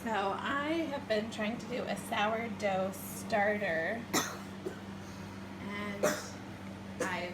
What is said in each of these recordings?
So I have been trying to do a sourdough starter, and I've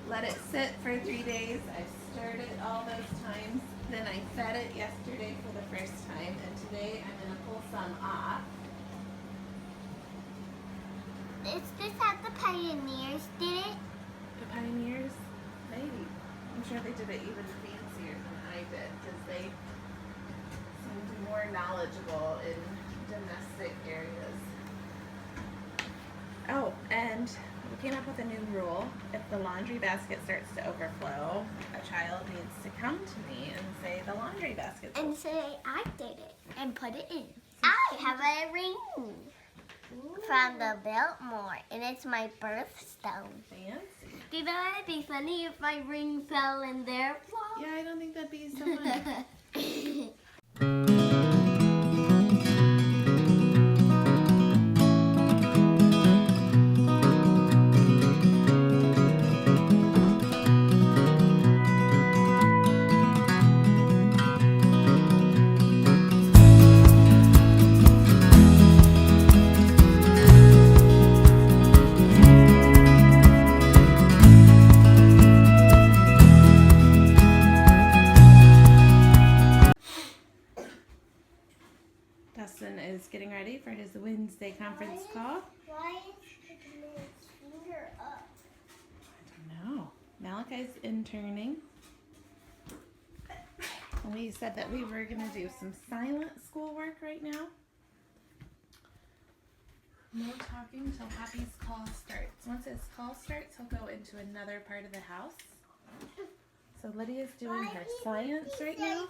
let it sit for 3 days. I've stirred it all those times. Then I fed it yesterday for the first time, and today I'm going to pull some off. Is this how the pioneers did it? The pioneers? Maybe. I'm sure they did it even fancier than I did, because they seemed more knowledgeable in domestic areas. Oh, and we came up with a new rule. If the laundry basket starts to overflow, a child needs to come to me and say the laundry basket's And say, I did it. And put it in. I have a ring from the Biltmore, and it's my birthstone. fancy. Do you know it'd be funny if my ring fell in their floor? Yeah, I don't think that'd be so funny. Dustin is getting ready for his Wednesday conference call. Why is he putting his finger up? I don't know. Malachi's interning. And we said that we were going to do some silent schoolwork right now. No talking till Happy's call starts. Once his call starts, he'll go into another part of the house. So Lydia's doing her science right now.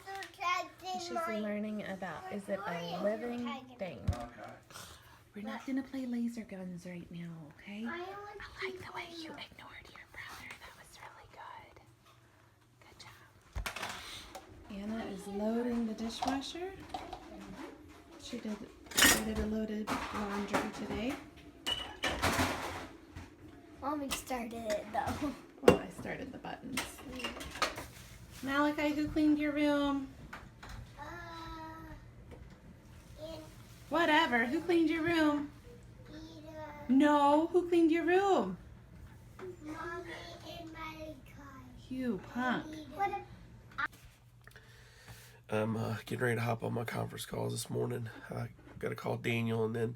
She's learning about, is it a living thing? We're not going to play laser guns right now, okay? I like the way you ignored your brother. That was really good. Good job. Anna is loading the dishwasher. She did a loaded laundry today. Mommy started it though. Well, I started the buttons. Malachi, who cleaned your room? Whatever. Who cleaned your room? No. Who cleaned your room? Mommy and Malachi. You punk. I'm getting ready to hop on my conference calls this morning. I got to call Daniel and then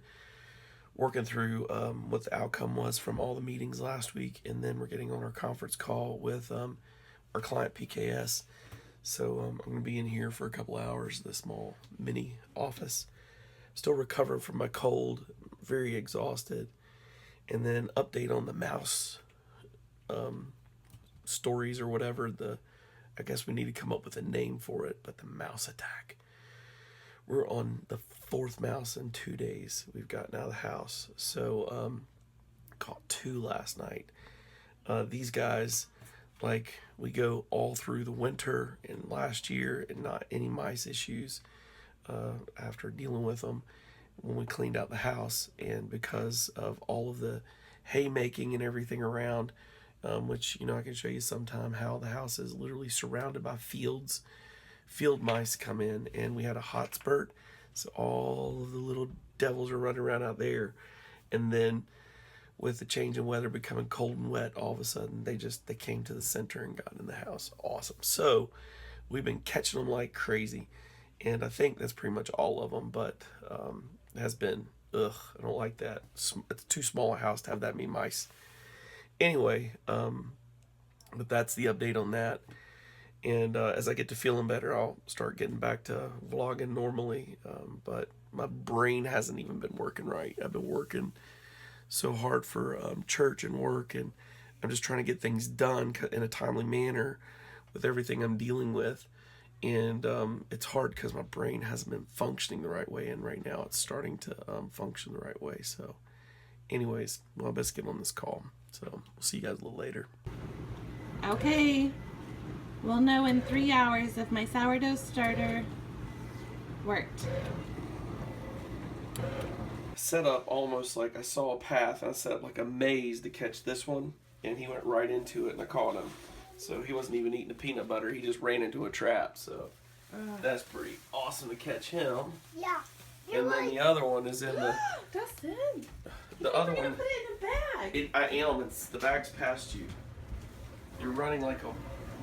working through what the outcome was from all the meetings last week, and then we're getting on our conference call with our client PKS. So I'm going to be in here for a couple hours, the small mini office. Still recovering from my cold, very exhausted. And then update on the mouse stories or whatever. I guess we need to come up with a name for it, but the mouse attack. We're on the 4th mouse in 2 days we've gotten out of the house. So caught 2 last night. These guys, like, we go all through the winter and last year and not any mice issues after dealing with them when we cleaned out the house. And because of all of the haymaking and everything around, which, I can show you sometime how the house is literally surrounded by fields. Field mice come in, and we had a hot spurt, so all of the little devils are running around out there. And then with the change in weather becoming cold and wet, all of a sudden they came to the center and got in the house. Awesome. So we've been catching them like crazy, and I think that's pretty much all of them, but it has been, I don't like that. It's too small a house to have that many mice. Anyway, but that's the update on that. And as I get to feeling better, I'll start getting back to vlogging normally. But my brain hasn't even been working right. I've been working so hard for church and work, and I'm just trying to get things done in a timely manner with everything I'm dealing with. And it's hard because my brain hasn't been functioning the right way, and right now it's starting to function the right way. So anyways, well, I best get on this call. So we'll see you guys a little later. Okay. We'll know in 3 hours if my sourdough starter worked. Set up almost like I saw a path. I set up like a maze to catch this one, and he went right into it, and I caught him. So he wasn't even eating the peanut butter. He just ran into a trap. So That's pretty awesome to catch him. Yeah. And then the other one is in the... Dustin! The other one... Put it in the bag! I am. The bag's past you. You're running like a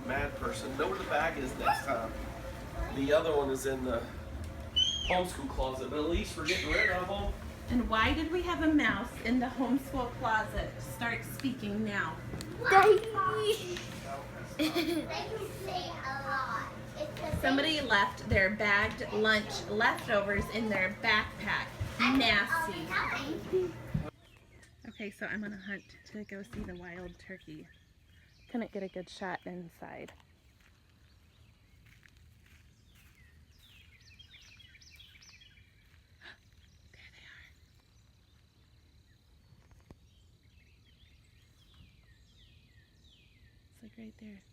mad person. Know where the bag is next time. The other one is in the homeschool closet, but at least we're getting rid of them. And why did we have a mouse in the homeschool closet? Start speaking now. They can say a lot. Somebody left their bagged lunch leftovers in their backpack. Nasty. Okay, so I'm on a hunt to go see the wild turkey. Couldn't get a good shot inside. There they are. It's like right there.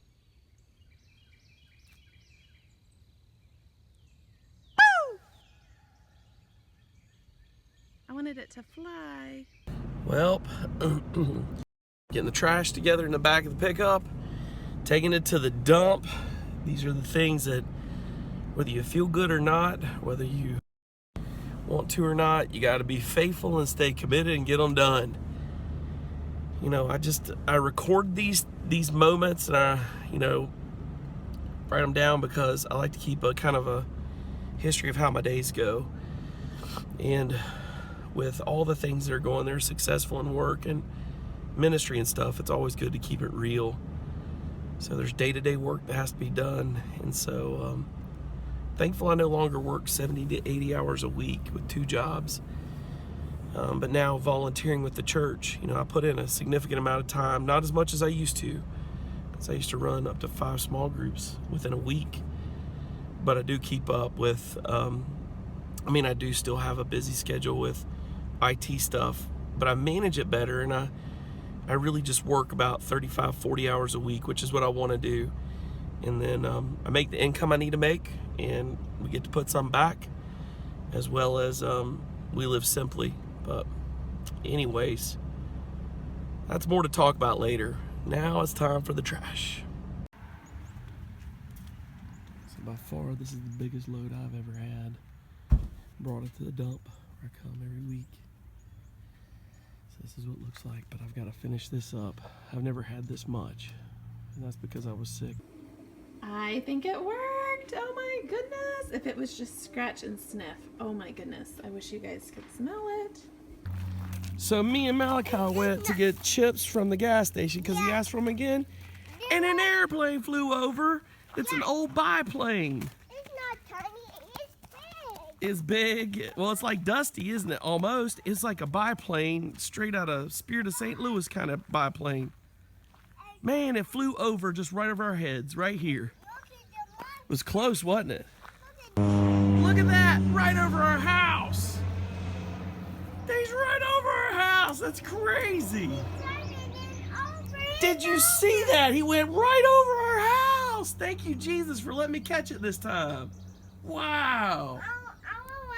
I wanted it to fly. Well, getting the trash together in the back of the pickup, taking it to the dump. These are the things that, whether you feel good or not, whether you want to or not, you got to be faithful and stay committed and get them done. You know, I record these moments and I, write them down because I like to keep a kind of a history of how my days go. And with all the things that are going there, successful in work and ministry and stuff, it's always good to keep it real. So there's day-to-day work that has to be done. And so thankful I no longer work 70 to 80 hours a week with 2 jobs. But now volunteering with the church, I put in a significant amount of time, not as much as I used to, because I used to run up to 5 small groups within a week. But I do keep up with, I do still have a busy schedule with IT stuff, but I manage it better, and I really just work about 35, 40 hours a week, which is what I want to do. And then I make the income I need to make, and we get to put some back, as well as we live simply. But anyways, that's more to talk about later. Now it's time for the trash. So by far, this is the biggest load I've ever had. Brought it to the dump where I come every week. So this is what it looks like, but I've got to finish this up. I've never had this much, and that's because I was sick. I think it worked. Oh my goodness. If it was just scratch and sniff. Oh my goodness. I wish you guys could smell it. So me and Malachi went to get chips from the gas station because he asked for them again, and an airplane flew over. It's an old biplane. It's not tiny, it's big. It's big. Well, it's like Dusty, isn't it? Almost. It's like a biplane, straight out of Spirit of St. Louis kind of biplane. Man, it flew over just right over our heads, right here. It was close, wasn't it? Look at that, right over our house. He's right over our house. That's crazy. Did you see that? He went right over our house. Thank you, Jesus, for letting me catch it this time. Wow. I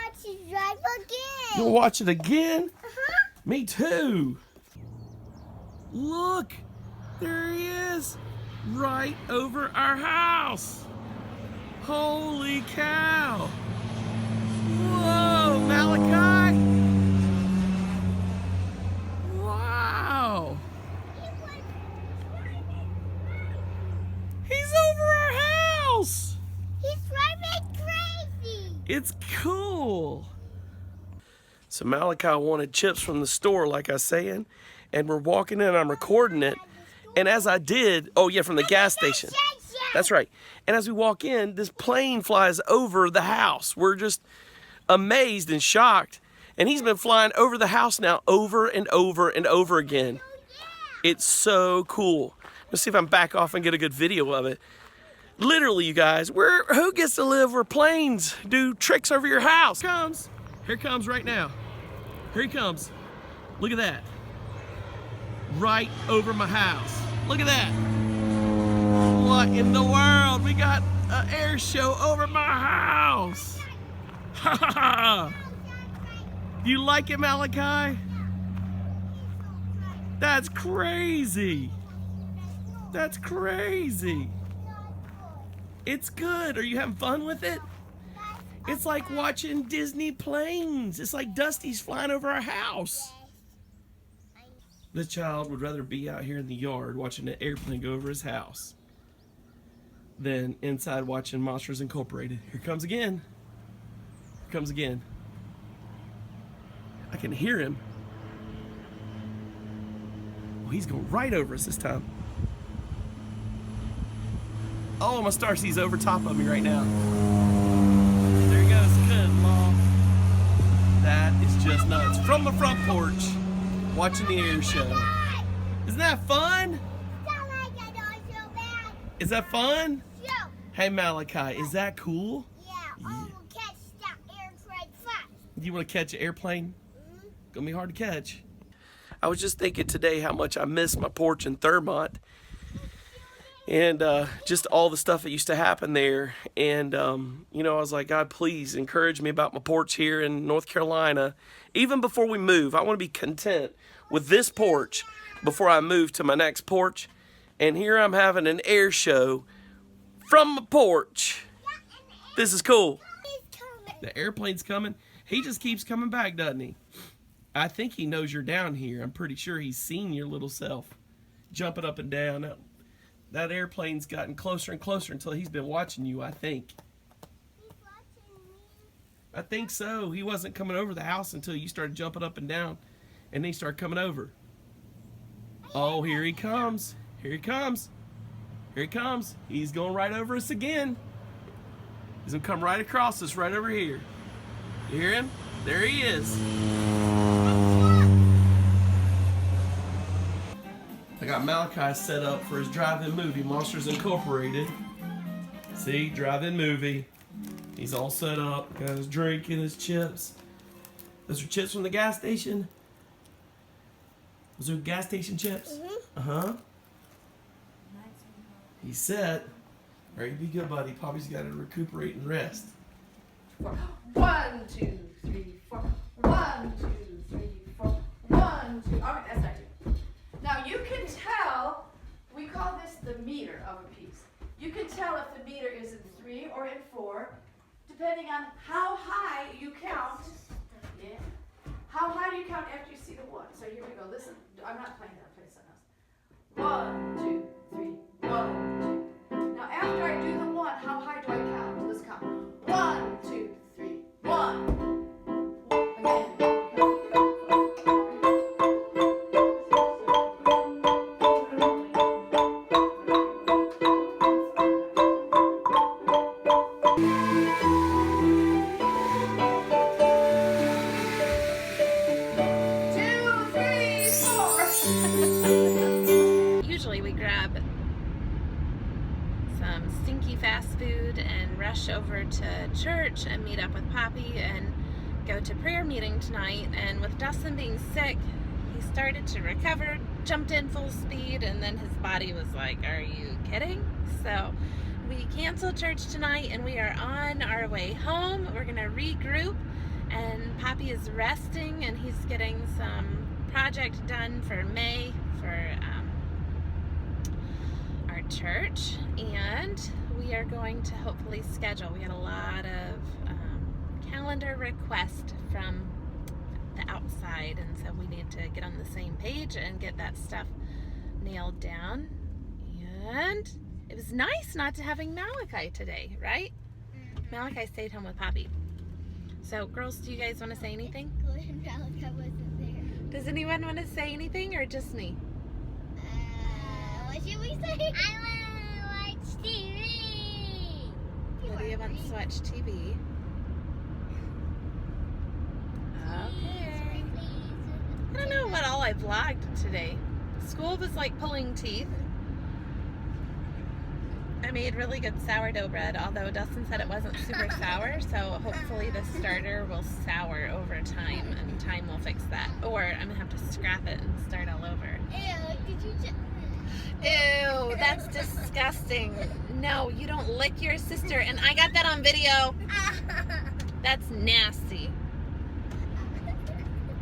want to watch it drive again. You'll watch it again? Uh-huh. Me too. Look, there he is, right over our house. Holy cow. Whoa, Malachi. Wow. He's over our house. He's driving crazy. It's cool. So Malachi wanted chips from the store, like I was saying, and we're walking in, I'm recording it, and as I did, oh yeah, from the gas station. That's right. And as we walk in, this plane flies over the house. We're just amazed and shocked. And he's been flying over the house now over and over and over again. It's so cool. Let's see if I can back off and get a good video of it. Literally, you guys, who gets to live where planes do tricks over your house? Here comes right now. Here he comes. Look at that. Right over my house. Look at that. What in the world? We got an air show over my house. Ha ha ha. You like it, Malachi? That's crazy. That's crazy. It's good. Are you having fun with it? It's like watching Disney planes. It's like Dusty's flying over our house. This child would rather be out here in the yard watching an airplane go over his house than inside watching Monsters Incorporated. Here comes again. Here comes again. I can hear him. Oh, he's going right over us this time. Oh, my Starsee's over top of me right now. There he goes. Good Lord. That is just nuts. From the front porch, watching the air show. Isn't that fun? Is that fun? Yeah. Hey, Malachi, is that cool? Yeah. I will catch that airplane first. You want to catch an airplane? Gonna be hard to catch. I was just thinking today how much I miss my porch in Thurmont. And just all the stuff that used to happen there. And, you know, I was like, God, please encourage me about my porch here in North Carolina. Even before we move, I want to be content with this porch before I move to my next porch. And here I'm having an air show from my porch. This is cool. The airplane's coming. He just keeps coming back, doesn't he? I think he knows you're down here. I'm pretty sure he's seen your little self jumping up and down. That airplane's gotten closer and closer until he's been watching you, I think. He's watching me. I think so. He wasn't coming over the house until you started jumping up and down, and then he started coming over. Oh, here he comes. Here he comes. Here he comes. He's going right over us again. He's going to come right across us right over here. You hear him? There he is. I got Malachi set up for his drive-in movie, Monsters Incorporated. See, drive-in movie. He's all set up. Got his drink and his chips. Those are chips from the gas station? Those are gas station chips? Uh-huh. He's set. All right, you be good, buddy. Poppy's got to recuperate and rest. 1, 2, 3, 4. 1, 2, 3, 4. 1, 2. All right, that's not two. Now you can tell. We call this the meter of a piece. You can tell if the meter is in 3 or in 4, depending on how high you count. Yeah. How high do you count after you see the 1? So here we go. Listen. I'm not playing that. Play something else. 1, 2, 3. 1, 2. Now after I do the 1, how high do I count? Let's count. 1, 2, 3. 1. Again. Fast food and rush over to church and meet up with Poppy and go to prayer meeting tonight. And with Dustin being sick, he started to recover, jumped in full speed, and then his body was like, are you kidding? So we canceled church tonight and we are on our way home. We're gonna regroup, and Poppy is resting and he's getting some project done for May for our church, and we are going to hopefully schedule. We had a lot of calendar requests from the outside, and so we need to get on the same page and get that stuff nailed down. And it was nice not to having Malachi today, right? Malachi stayed home with Poppy. So girls, do you guys want to say anything? Malachi wasn't there. Does anyone want to say anything, or just me? What should we say? I want to watch TV. Lydia wants to watch TV. Okay. I don't know what all I vlogged today. School was like pulling teeth. I made really good sourdough bread, although Dustin said it wasn't super sour, so hopefully the starter will sour over time, and time will fix that. Or I'm gonna have to scrap it and start all over. Ew, did you just... Ew, that's disgusting. No, you don't lick your sister, and I got that on video. That's nasty.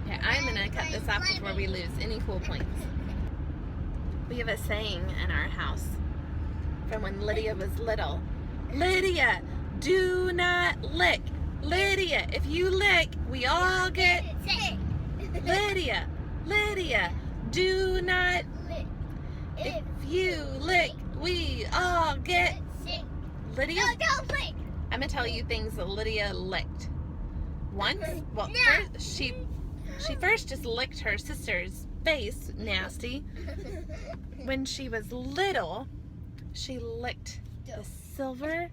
Okay, I'm gonna cut this off before we lose any cool points. We have a saying in our house from when Lydia was little, Lydia, do not lick. Lydia, if you lick, we all get... Lydia, Lydia, do not... If you lick, we all get... Lydia, Don't lick. I'm gonna tell you things that Lydia licked. Once, well, first, she first just licked her sister's face, nasty. When she was little, she licked the silver,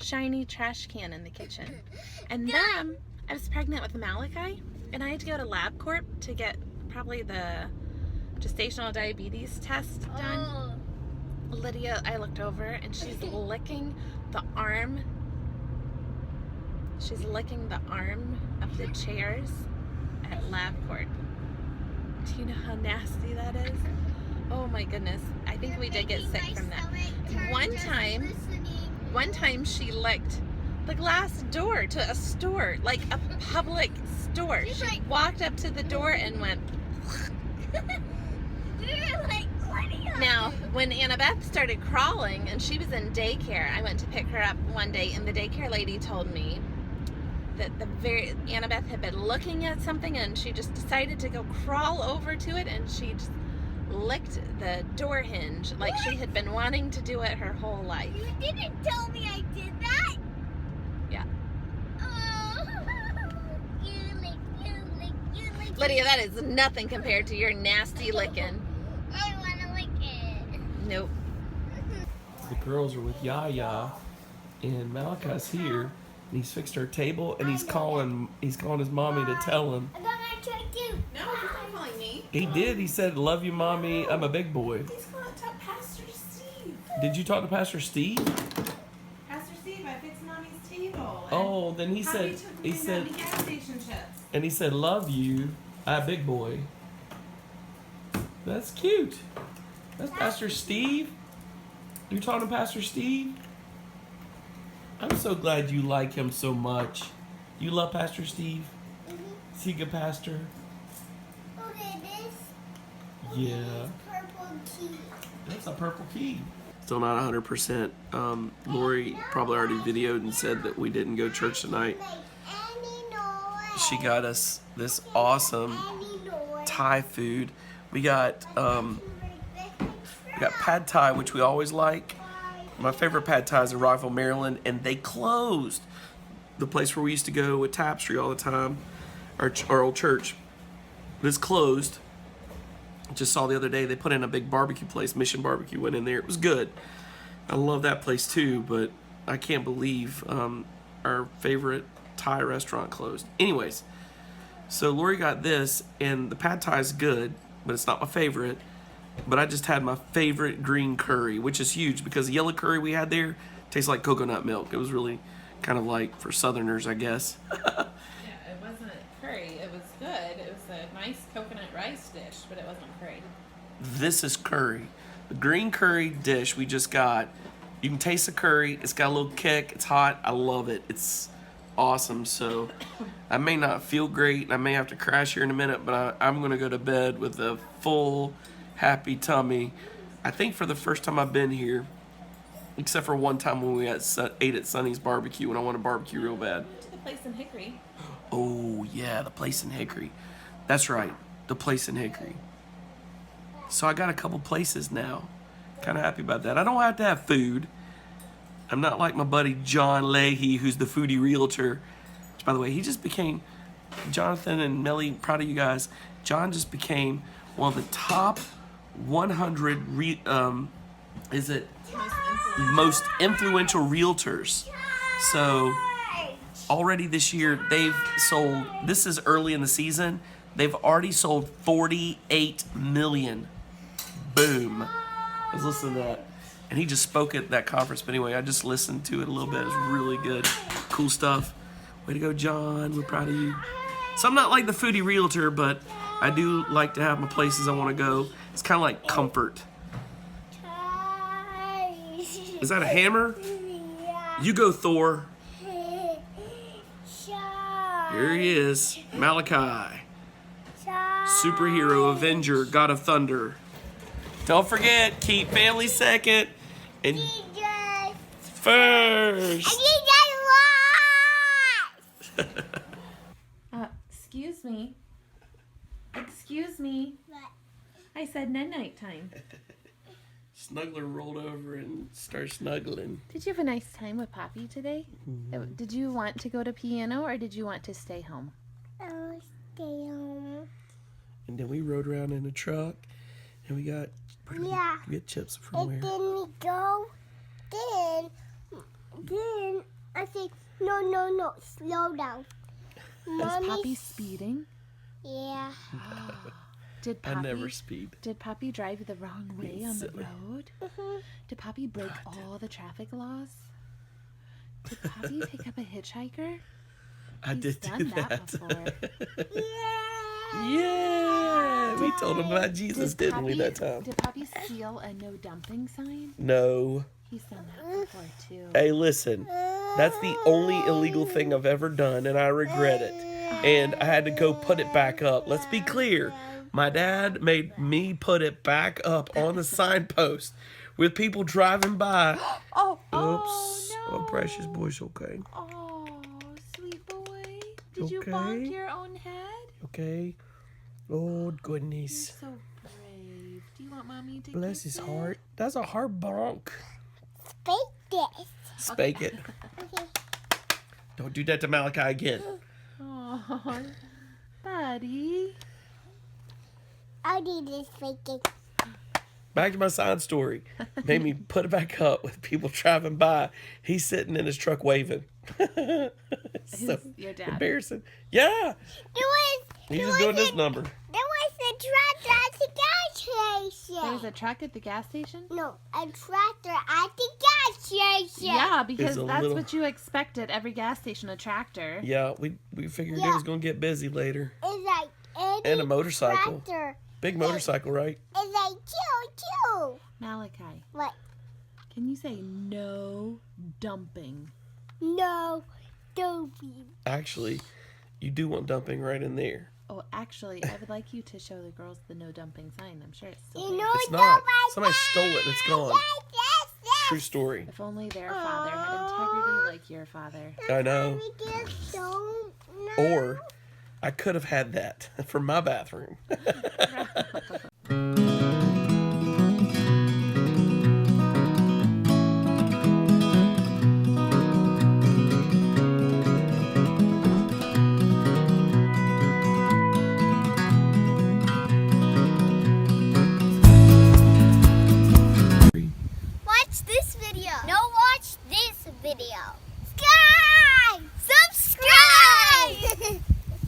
shiny trash can in the kitchen. And then I was pregnant with Malachi, and I had to go to LabCorp to get probably the gestational diabetes test done. Lydia, I looked over, and she's licking the arm. She's licking the arm of the chairs at LabCorp. Do you know how nasty that is? Oh my goodness. I think we did get sick from that. One time she licked the glass door to a store, like a public store. She walked up to the door and went. Now, when Annabeth started crawling and she was in daycare, I went to pick her up one day, and the daycare lady told me that Annabeth had been looking at something, and she just decided to go crawl over to it, and she just licked the door hinge like she had been wanting to do it her whole life. You didn't tell me I did that. Yeah. Oh. You lick. Lydia, that is nothing compared to your nasty licking. I want to lick it. Nope. The girls are with Yaya, and Malachi's here, and he's fixed our table, and he's calling his mommy to tell him. I got my tray too. No, he's not calling me. He did. He said, "Love you, mommy. I'm a big boy." He's calling Pastor Steve. Did you talk to Pastor Steve? Pastor Steve, I fixed mommy's table. Oh, then he said, gas station chips. and he said, "Love you, a big boy." That's cute. That's Pastor Steve. You're talking to Pastor Steve? I'm so glad you like him so much. You love Pastor Steve? Mm-hmm. Is he a good pastor? Okay, this. Yeah. Purple key. That's a purple key. Still not 100%. Lori probably already videoed and said that we didn't go to church tonight. She got us this awesome Thai food. We got pad Thai, which we always like. My favorite pad Thai is in Rockville, Maryland, and they closed the place where we used to go with Tapestry all the time, our old church. It's closed. Just saw the other day they put in a big barbecue place. Mission Barbecue went in there. It was good. I love that place too, but I can't believe our favorite Thai restaurant closed. Anyways, so Lori got this, and the pad Thai is good, but it's not my favorite. But I just had my favorite green curry, which is huge because the yellow curry we had there tastes like coconut milk. It was really kind of like for Southerners, I guess. Yeah, it wasn't curry. It was good. It was a nice coconut rice dish, but it wasn't curry. This is curry. The green curry dish we just got. You can taste the curry. It's got a little kick. It's hot. I love it. It's awesome. So I may not feel great. I may have to crash here in a minute, but I'm going to go to bed with a full, happy tummy. I think for the first time I've been here, except for one time when we ate at Sonny's barbecue when I wanted barbecue real bad. We went to the place in Hickory. Oh, yeah, the place in Hickory. That's right, the place in Hickory. So I got a couple places now. Kind of happy about that. I don't have to have food. I'm not like my buddy John Leahy, who's the foodie realtor. Which, by the way, he just became, Jonathan and Melly, proud of you guys. John just became one of the top 100 most influential realtors. So already this year they've sold, this is early in the season, they've already sold 48 million. Boom. I was listening to that, and he just spoke at that conference. But anyway, I just listened to it a little bit. It was really good. Cool stuff. Way to go, John. We're proud of you. So I'm not like the foodie realtor, but I do like to have my places I want to go. It's kind of like comfort. Is that a hammer? You go, Thor. Here he is. Malachi. Superhero, Avenger, God of Thunder. Don't forget, keep family second. And first. I think I lost. Excuse me. Excuse me. What? I said night time. Snuggler rolled over and started snuggling. Did you have a nice time with Poppy today? Mm-hmm. Did you want to go to piano or did you want to stay home? I'll stay home. And then we rode around in a truck, and we got Yeah. we get chips from And where? then we go. Then I say, no, slow down. Is Poppy speeding? Yeah. Did I Poppy, never speed. Did Poppy drive the wrong way Being on the silly. road? Mhm. Did Poppy break all the traffic laws? Did Poppy pick up a hitchhiker? I He's did done do that that. before. Yeah, we told him about Jesus, Did didn't we, that time? Did Poppy steal a no dumping sign? No. He's done that before too. Hey, listen, that's the only illegal thing I've ever done, and I regret it. And I had to go put it back up. Let's be clear. My dad made me put it back up on the signpost with people driving by. Oh, Oops. oh no. Oh, precious boy's okay. Oh, sweet boy. Did you Okay. bonk your own head? Okay. Oh, You're goodness. so brave. Do you want mommy to Bless kiss his it? heart. That's a heart bonk. Fake this. Spank it. Okay. Don't do that to Malachi again. Oh, buddy. I'll do this fake it. Back to my side story. Made me put it back up with people driving by. He's sitting in his truck waving. It's so Who's your dad? embarrassing. Yeah. He's just doing this number. There was a tractor at the gas station. There's a truck at the gas station? No, a tractor at the gas station. Yeah, because a that's little- what you expect at every gas station, a tractor. Yeah, we figured it Yeah. was going to get busy later. It's like any And a motorcycle. tractor. Big motorcycle, right? It's like choo. Malachi, What? can you say no dumping? No, don't be. Actually, you do want dumping right in there. Oh, actually, I would like you to show the girls the no dumping sign. I'm sure it's still You there. know It's not. Somebody stole it and it's gone. Yes. True story. If only their father had integrity like your father. I know. We just don't know. Or I could have had that for my bathroom.